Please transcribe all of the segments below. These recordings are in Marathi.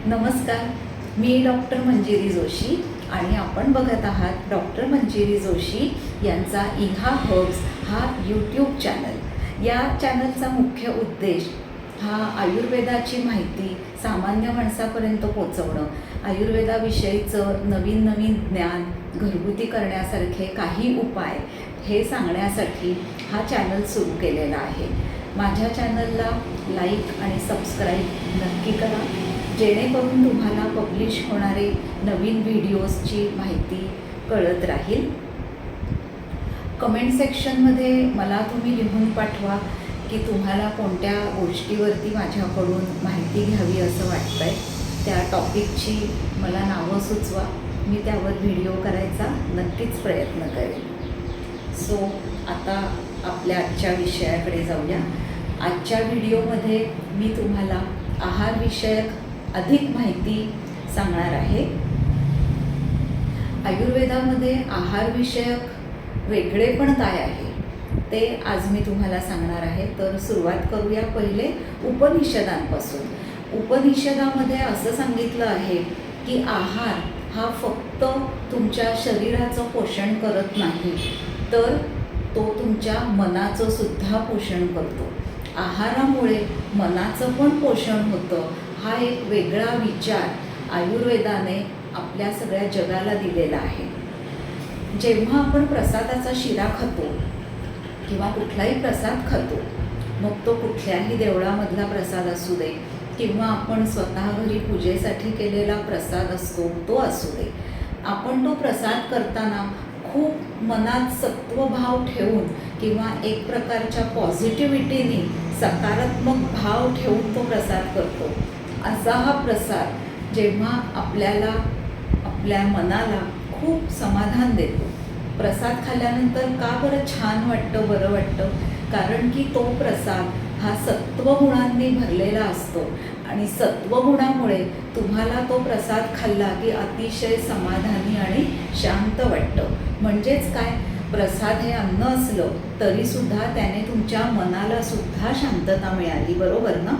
नमस्कार, मी डॉक्टर मंजिरी जोशी आणि आपण बघत आहात डॉक्टर मंजिरी जोशी यांचा इहा हर्ब्स हा यूट्यूब चॅनल. या चॅनलचा मुख्य उद्देश हा आयुर्वेदाची माहिती सामान्य माणसापर्यंत पोचवणं, आयुर्वेदाविषयीचं नवीन ज्ञान घरगुती करण्यासारखे काही उपाय हे सांगण्यासाठी हा चॅनल सुरू केलेला आहे. माझ्या चॅनलला लाईक आणि सबस्क्राईब नक्की करा, जेणेकरून तुम्हाला पब्लिश होणारे नवीन व्हिडिओजची माहिती कळत राहील. कमेंट सेक्शनमध्ये मला तुम्ही लिहून पाठवा की तुम्हाला कोणत्या गोष्टीवरती माझ्याकडून माहिती घ्यावी असं वाटतं आहे. त्या टॉपिकची मला नावं सुचवा, मी त्यावर व्हिडिओ करायचा नक्कीच प्रयत्न करेन. सो आता आपल्या आजच्या विषयाकडे जाऊया. आजच्या व्हिडिओमध्ये मी तुम्हाला आहारविषयक अधिक माहिती सांगणार आहे. आयुर्वेदामध्ये आहारविषयक वेगळेपण काय आहे ते आज मी तुम्हाला सांगणार आहे. तर सुरुवात करूया पहिले उपनिषदांपासून. उपनिषदामध्ये असं सांगितलं आहे की आहार हा फक्त तुमच्या शरीराचं पोषण करत नाही, तर तो तुमच्या मनाचं सुद्धा पोषण करतो. आहारामुळे मनाचं पण पोषण होतं. हा एक वेगळा विचार आयुर्वेदाने आपल्या सगळ्या जगाला दिलेला आहे. जेव्हा आपण प्रसादाचा शिरा खातो किंवा कुठलाही प्रसाद खातो, मग तो कुठल्याही देवळामधला प्रसाद असू दे किंवा आपण स्वतः घरी पूजेसाठी केलेला प्रसाद असतो तो असू दे, आपण तो प्रसाद करताना खूप मनात सत्वभाव ठेवून किंवा एक प्रकारच्या पॉझिटिव्हिटीने सकारात्मक भाव ठेवून तो प्रसाद करतो. असा हा प्रसाद जेव्हा आपल्याला आपल्या मनाला खूप समाधान देतो. प्रसाद खाल्ल्यानंतर का बरं छान वाटतं, बरं वाटतं? कारण की तो प्रसाद हा सत्वगुणांनी भरलेला असतो आणि सत्वगुणामुळे तुम्हाला तो प्रसाद खाल्ला की अतिशय समाधानी आणि शांत वाटतं. म्हणजेच काय, प्रसाद हे अन्न असलं तरीसुद्धा त्याने तुमच्या मनाला सुद्धा शांतता मिळाली, बरोबर ना?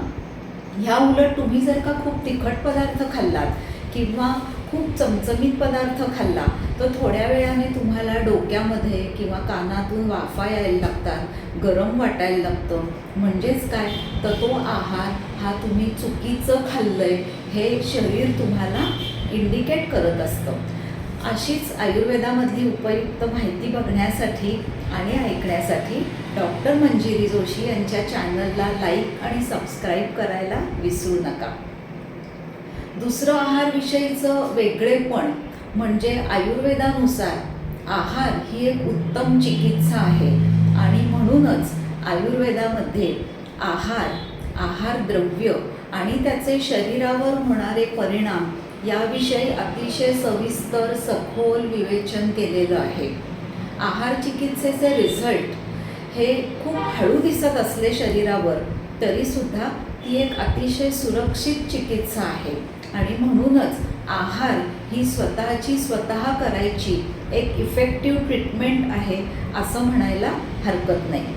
ह्या उलट तुम्ही जर का खूप तिखट पदार्थ खाल्लात किंवा खूप चमचमीत पदार्थ खाल्ला तर थोड्या वेळाने तुम्हाला डोक्यामध्ये किंवा कानातून वाफा यायला लागतात, गरम वाटायला लागतं. म्हणजेच काय, तर तो आहार हा तुम्ही चुकीचं खाल्लंय हे शरीर तुम्हाला इंडिकेट करत असतं. अशीच आयुर्वेदामधली उपयुक्त माहिती बघण्यासाठी आणि ऐकण्यासाठी डॉक्टर मंजिरी जोशी यांच्या चॅनलला लाईक आणि सबस्क्राईब करायला विसरू नका. दुसरं आहारविषयीचं वेगळेपण म्हणजे आयुर्वेदानुसार आहार ही एक उत्तम चिकित्सा आहे आणि म्हणूनच आयुर्वेदामध्ये आहार द्रव्य आणि त्याचे शरीरावर होणारे परिणाम याविषयी अतिशय सविस्तर सखोल विवेचन केलेलं आहे. आहार चिकित्सेचे रिझल्ट हे खूप हळू दिसत असले शरीरावर तरीसुद्धा ती एक अतिशय सुरक्षित चिकित्सा आहे आणि म्हणूनच आहार ही स्वतः करायची एक इफेक्टिव्ह ट्रीटमेंट आहे असं म्हणायला हरकत नाही.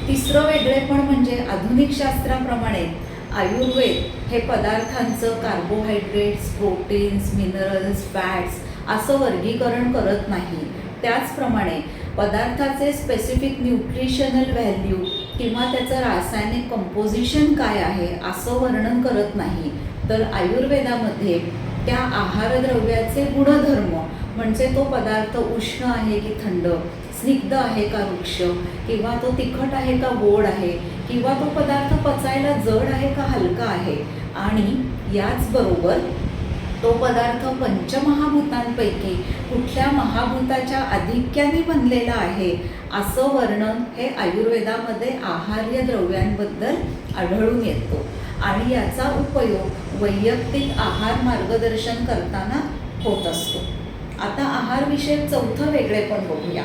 तिसरं वेगळेपण म्हणजे आधुनिक शास्त्राप्रमाणे आयुर्वेद हे पदार्थांचं कार्बोहायड्रेट्स, प्रोटीन्स, मिनरल्स, फॅट्स असं वर्गीकरण करत नाही. त्याचप्रमाणे पदार्थाचे स्पेसिफिक न्यूट्रिशनल व्हॅल्यू किंवा त्याचं रासायनिक कंपोजिशन काय आहे असं वर्णन करत नाही. तर आयुर्वेदामध्ये त्या आहारद्रव्याचे गुणधर्म म्हणजे तो पदार्थ उष्ण आहे की थंड, स्निग्ध आहे का रुक्ष, किंवा तो तिखट आहे का गोड आहे, किंवा तो पदार्थ पचायला जड आहे का हलका आहे, आणि याचबरोबर तो पदार्थ पंचमहाभूतांपैकी कुठल्या महाभूताच्या आधिक्याने बनलेला आहे असं वर्णन हे आयुर्वेदामध्ये आहार्य द्रव्यांबद्दल आढळून येतो आणि याचा उपयोग वैयक्तिक आहार मार्गदर्शन करताना होत असतो. आता आहारविषयक चौथं वेगळेपण बघूया.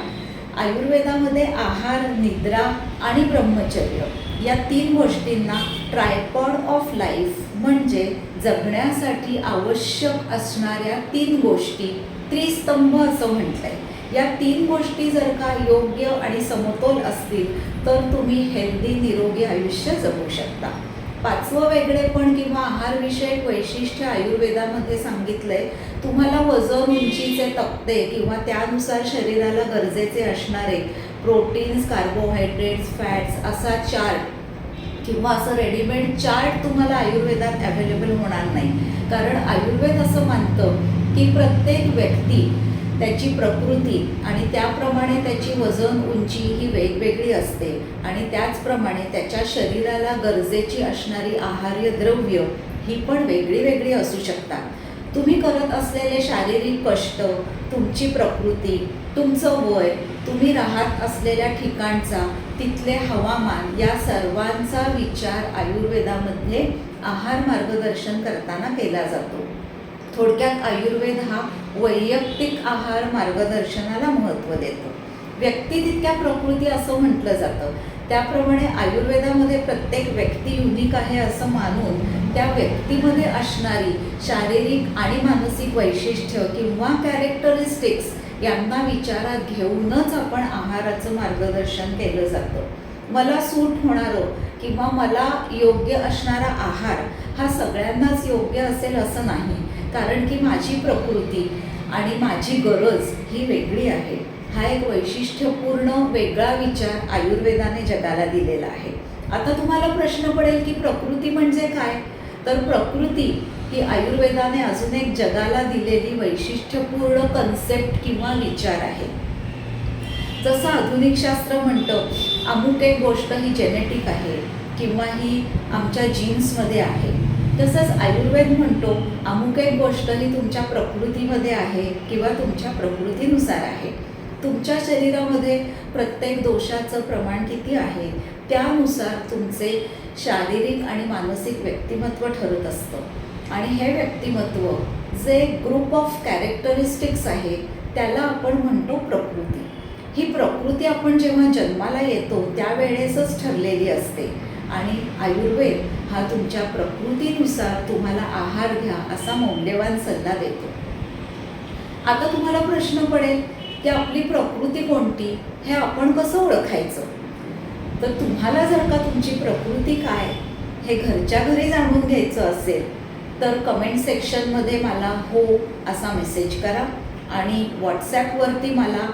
आयुर्वेदामध्ये आहार, निद्रा आणि ब्रह्मचर्य या 3 गोष्टींना ट्रायपॉड ऑफ लाईफ म्हणजे जगण्यासाठी आवश्यक असणाऱ्या 3 गोष्टी, त्रिस्तंभ असं म्हटलंय. या 3 गोष्टी जर का योग्य आणि समतोल असतील तर तुम्ही हेल्दी निरोगी आयुष्य जगू शकता. पाचवं वेगळेपण किंवा आहारविषयक वैशिष्ट्य आयुर्वेदामध्ये सांगितलंय. तुम्हाला वजन उंचीचे तक्ते किंवा त्यानुसार शरीराला गरजेचे असणारे प्रोटीन्स, कार्बोहायड्रेट्स, फॅट्स असा चार्ट किंवा असं रेडीमेड चार्ट तुम्हाला आयुर्वेदात अवेलेबल होणार नाही. कारण आयुर्वेद असं मानतं की प्रत्येक व्यक्ती, त्याची प्रकृती आणि त्याप्रमाणे त्याची वजन उंची ही वेगवेगळी असते आणि त्याचप्रमाणे त्याच्या शरीराला गरजेची असणारी आहार्य द्रव्य ही पण वेगळी वेगळी असू शकतात. तुम्ही करत असलेले शारीरिक कष्ट, तुमची प्रकृती, तुमचं वय, तुम्ही राहत असलेल्या ठिकाणचा, तिथले हवामान या सर्वांचा विचार आयुर्वेदामध्ये आहार मार्गदर्शन करताना केला जातो. थोडक्यात आयुर्वेद हा वैयक्तिक आहार मार्गदर्शनाला महत्त्व देतो. व्यक्ती तितक्या प्रकृती असं म्हटलं जातं. त्याप्रमाणे आयुर्वेदामध्ये प्रत्येक व्यक्ती युनिक आहे असं मानून त्या व्यक्तीमध्ये असणारी शारीरिक आणि मानसिक वैशिष्ट्य किंवा कॅरेक्टरिस्टिक्स यांना विचारात घेऊनच आपण आहाराचं मार्गदर्शन केलं जातं. मला सूट होणारं किंवा मला योग्य असणारा आहार हा सगळ्यांनाच योग्य असेल असं नाही. कारण की माझी प्रकृती आणि माझी गरज ही वेगळी आहे. हा एक वैशिष्ट्यपूर्ण वेगळा विचार आयुर्वेदाने जगाला दिलेला आहे. आता तुम्हाला प्रश्न पडेल की प्रकृती म्हणजे काय? तर प्रकृती ही आयुर्वेदाने अजून एक जगाला दिलेली वैशिष्ट्यपूर्ण कन्सेप्ट किंवा विचार आहे. जसं आधुनिक शास्त्र म्हणतं अमुक एक गोष्ट ही जेनेटिक आहे किंवा ही आमच्या जीन्समध्ये आहे, तसंच आयुर्वेद म्हणतो अमुक एक गोष्ट ही तुमच्या प्रकृतीमध्ये आहे किंवा तुमच्या प्रकृतीनुसार आहे. तुमच्या शरीरामध्ये प्रत्येक दोषाचं प्रमाण किती आहे त्यानुसार तुमचे शारीरिक आणि मानसिक व्यक्तिमत्व ठरत असतं. आणि हे व्यक्तिमत्व जे ग्रुप ऑफ कॅरेक्टरिस्टिक्स आहे त्याला आपण म्हणतो प्रकृती. ही प्रकृती आपण जेव्हा जन्माला येतो त्यावेळेसच ठरलेली असते आणि आयुर्वेद हा तुमच्या प्रकृतीनुसार तुम्हाला आहार घ्या असा मौल्यवान सल्ला देतो. आता तुम्हाला प्रश्न पडेल की आपली प्रकृती कोणती, हे आपण कसं ओळखायचं? तर तुम्हाला जर का तुमची प्रकृती काय हे घरच्या घरी जाणून घ्यायचं असेल तर कमेंट सेक्शनमध्ये मला हो असा मेसेज करा आणि व्हॉट्सॲपवरती मला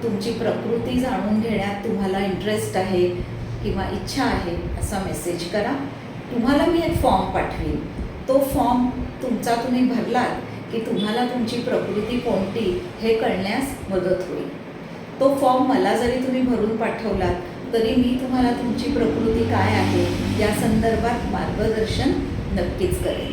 तुमची प्रकृती जाणून घेण्यात तुम्हाला इंटरेस्ट आहे किंवा इच्छा आहे असा मेसेज करा. तुम्हाला मी एक फॉर्म पाठवीन. तो फॉर्म तुमचा तुम्ही भरलात की तुम्हाला तुमची प्रकृती कोणती हे कळण्यास मदत होईल. तो फॉर्म मला जरी तुम्ही भरून पाठवलात तरी मी तुम्हाला तुमची प्रकृती काय आहे या संदर्भात मार्गदर्शन नक्कीच करेन.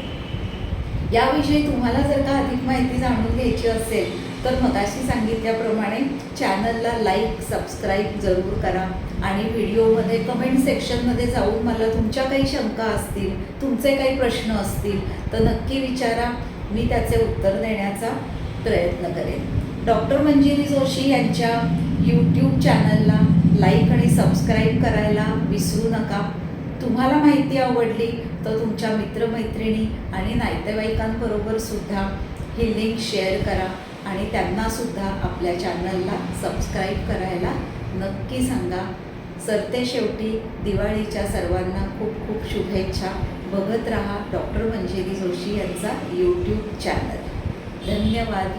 याविषयी तुम्हाला जर का अधिक माहिती जाणून घ्यायची असेल तर मगाशी सांगितल्याप्रमाणे चॅनलला लाईक, सबस्क्राईब जरूर करा आणि व्हिडिओमध्ये कमेंट सेक्शनमध्ये जाऊन मला तुमच्या काही शंका असतील, तुमचे काही प्रश्न असतील तर नक्की विचारा. मी त्याचे उत्तर देण्याचा प्रयत्न करेन. डॉक्टर मंजिरी जोशी यांच्या यूट्यूब चॅनलला लाईक आणि सबस्क्राईब करायला विसरू नका. तुम्हाला माहिती आवडली तर तुमच्या मित्रमैत्रिणी आणि नातेवाईकांबरोबर सुद्धा ही लिंक शेअर करा आणि त्यांनासुद्धा आपल्या चॅनलला सबस्क्राईब करायला नक्की सांगा. सरते शेवटी दिवाळीच्या सर्वांना खूप खूप शुभेच्छा. बघत रहा डॉक्टर मंजिरी जोशी यांचा यूट्यूब चॅनल. धन्यवाद.